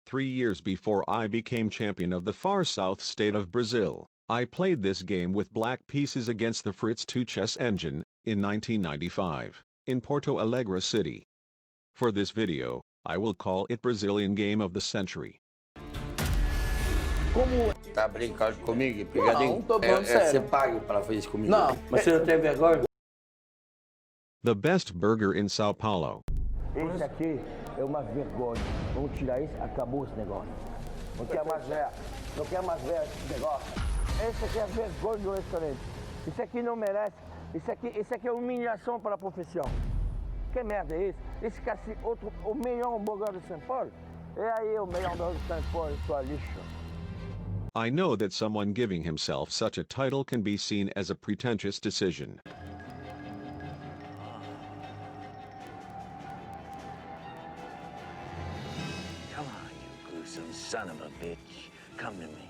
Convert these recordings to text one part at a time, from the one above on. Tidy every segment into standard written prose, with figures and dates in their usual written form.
3 years before I became champion of the far south state of Brazil, I played this game with black pieces against the Fritz 2 chess engine, in 1995, in Porto Alegre city. For this video, I will call it Brazilian Game of the Century. Como... Tá brincando comigo? Não, Pegadinho? tô falando sério. Você paga pra fazer isso comigo? Não. Mas você não tem vergonha? The best burger in Sao Paulo. Esse aqui é uma vergonha. Vamos tirar isso, acabou esse negócio. Não quer mais ver. Não quer mais ver esse negócio. Esse aqui é vergonha do restaurante. Isso aqui não merece. Isso aqui é humilhação para a profissão. Que merda é isso? Esse cara, o melhor hambúrguer de São Paulo? É aí o melhor hambúrguer de São Paulo, sua lixo. I know that someone giving himself such a title can be seen as a pretentious decision. Come on, you gruesome son of a bitch. Come to me.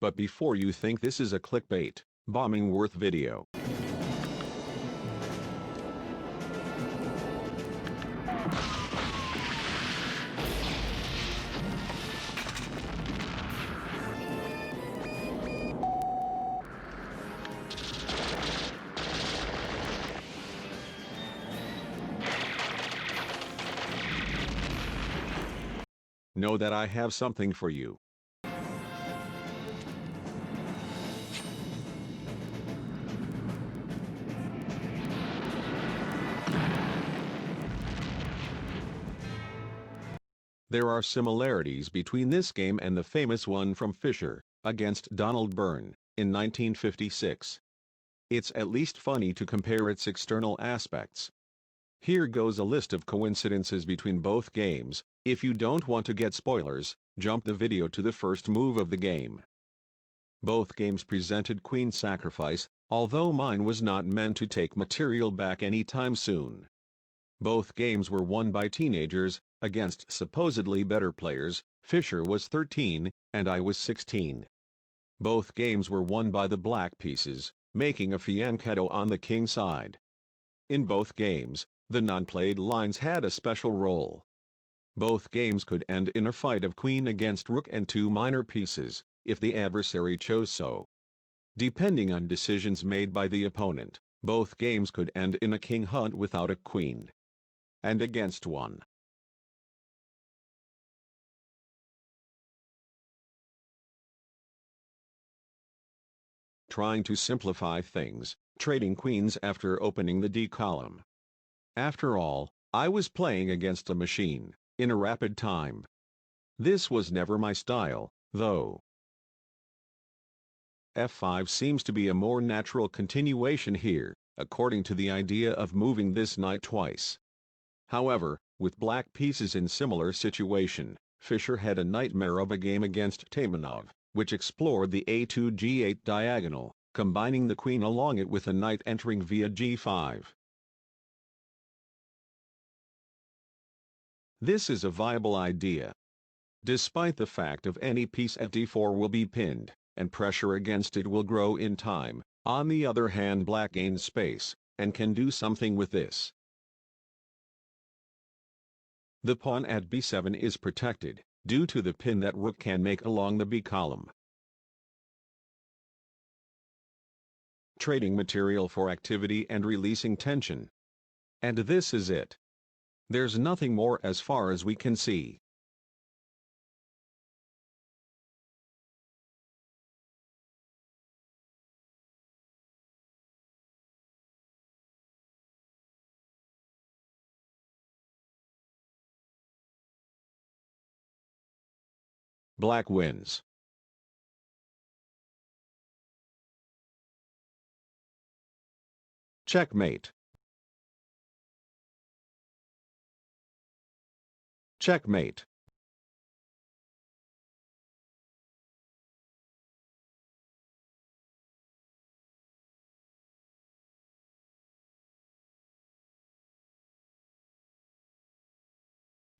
But before you think this is a clickbait, bombing worth video. Know that I have something for you. There are similarities between this game and the famous one from Fischer, against Donald Byrne, in 1956. It's at least funny to compare its external aspects. Here goes a list of coincidences between both games. If you don't want to get spoilers, jump the video to the first move of the game. Both games presented queen sacrifice, although mine was not meant to take material back anytime soon. Both games were won by teenagers, against supposedly better players. Fischer was 13, and I was 16. Both games were won by the black pieces, making a fianchetto on the king side. In both games, the non-played lines had a special role. Both games could end in a fight of queen against rook and two minor pieces, if the adversary chose so. Depending on decisions made by the opponent, both games could end in a king hunt without a queen. And against one. Trying to simplify things, trading queens after opening the D column. After all, I was playing against a machine, in a rapid time. This was never my style, though. F5 seems to be a more natural continuation here, according to the idea of moving this knight twice. However, with black pieces in similar situation, Fischer had a nightmare of a game against Taimanov, which explored the A2 G8 diagonal, combining the queen along it with a knight entering via G5. This is a viable idea. Despite the fact of any piece at D4 will be pinned, and pressure against it will grow in time, on the other hand black gains space, and can do something with this. The pawn at B7 is protected, due to the pin that rook can make along the B column. Trading material for activity and releasing tension. And this is it. There's nothing more as far as we can see. Black wins. Checkmate. Checkmate.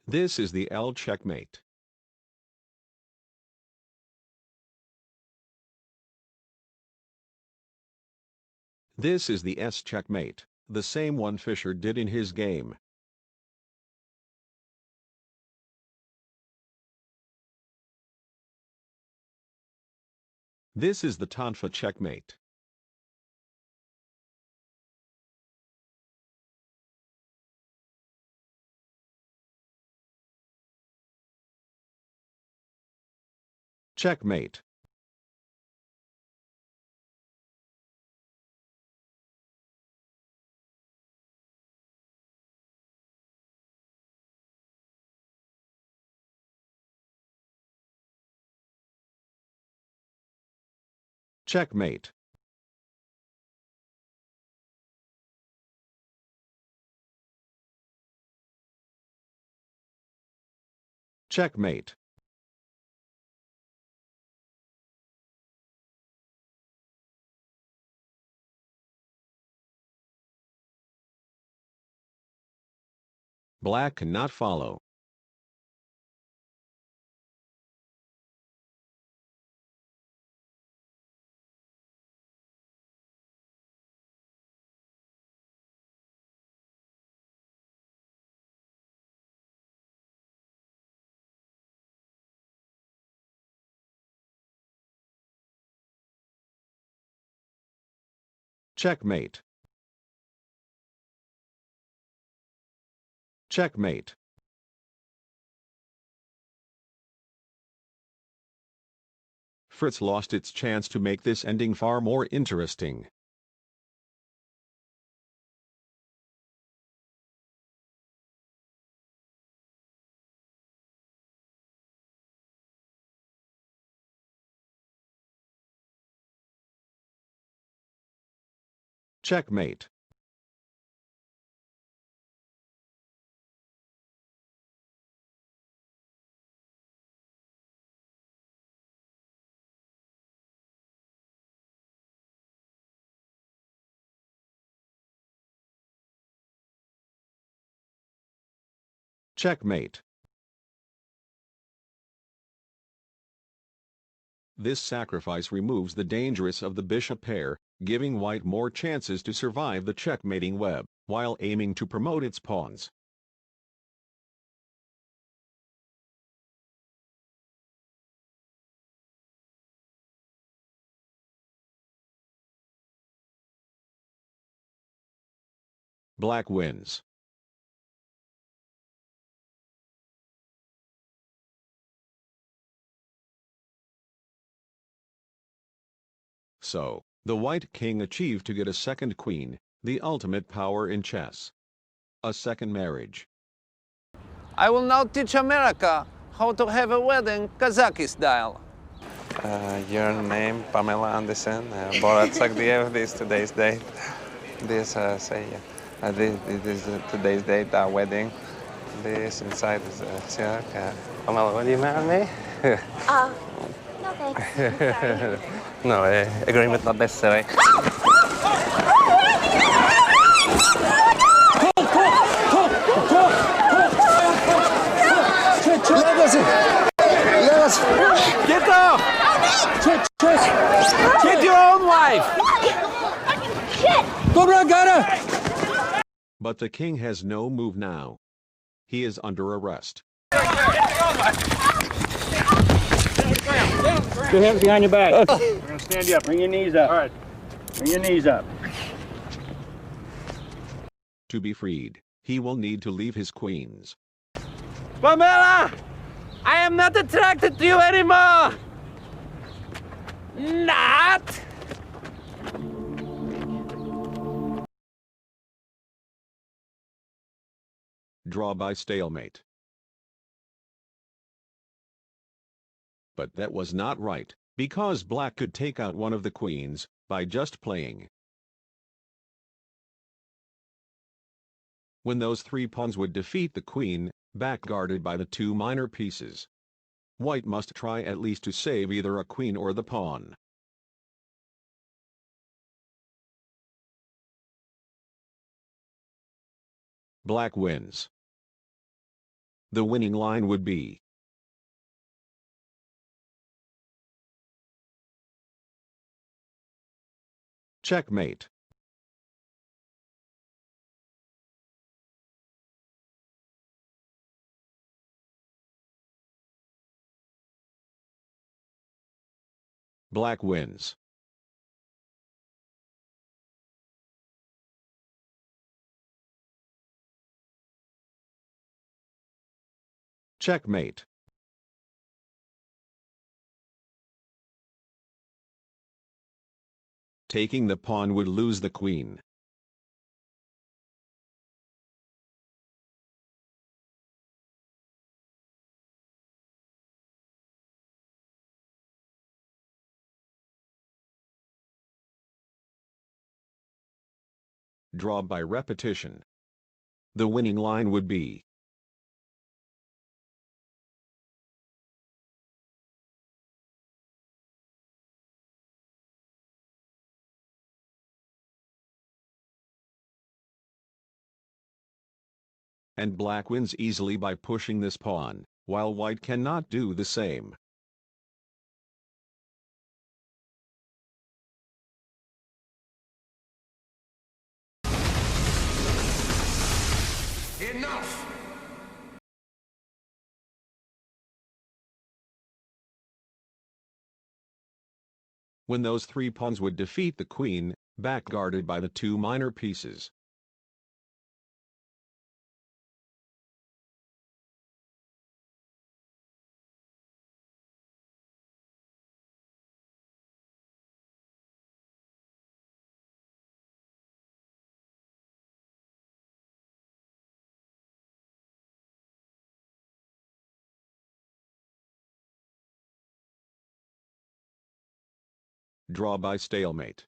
This is the L checkmate. This is the S checkmate, the same one Fischer did in his game. This is the Tonfa checkmate. Checkmate. Checkmate. Checkmate. Black cannot follow. Checkmate. Checkmate. Fritz lost its chance to make this ending far more interesting. Checkmate. Checkmate. This sacrifice removes the dangerous of the bishop pair, giving white more chances to survive the checkmating web, while aiming to promote its pawns. Black wins. So, the white king achieved to get a second queen, the ultimate power in chess. A second marriage. I will now teach America how to have a wedding Kazakh style. Your name, Pamela Anderson, Borat Sagdiev, this today's date. This, this is today's date, our wedding. This inside is silk. Pamela, will you marry me? No thanks. No, agreement not necessary. Get off! Get your own wife! Shit! But the king has no move now. He is under arrest. Two hands behind your back. We're going to stand you up. Bring your knees up. All right. Bring your knees up. To be freed, he will need to leave his queens. Pamela! I am not attracted to you anymore! Not! Draw by stalemate. But that was not right, because black could take out one of the queens by just playing. When those three pawns would defeat the queen, backguarded by the two minor pieces. White must try at least to save either a queen or the pawn. Black wins. The winning line would be checkmate. Black wins. Checkmate. Taking the pawn would lose the queen. Draw by repetition. The winning line would be and black wins easily by pushing this pawn, while white cannot do the same. Enough! When those three pawns would defeat the queen, backguarded by the two minor pieces. Draw by stalemate.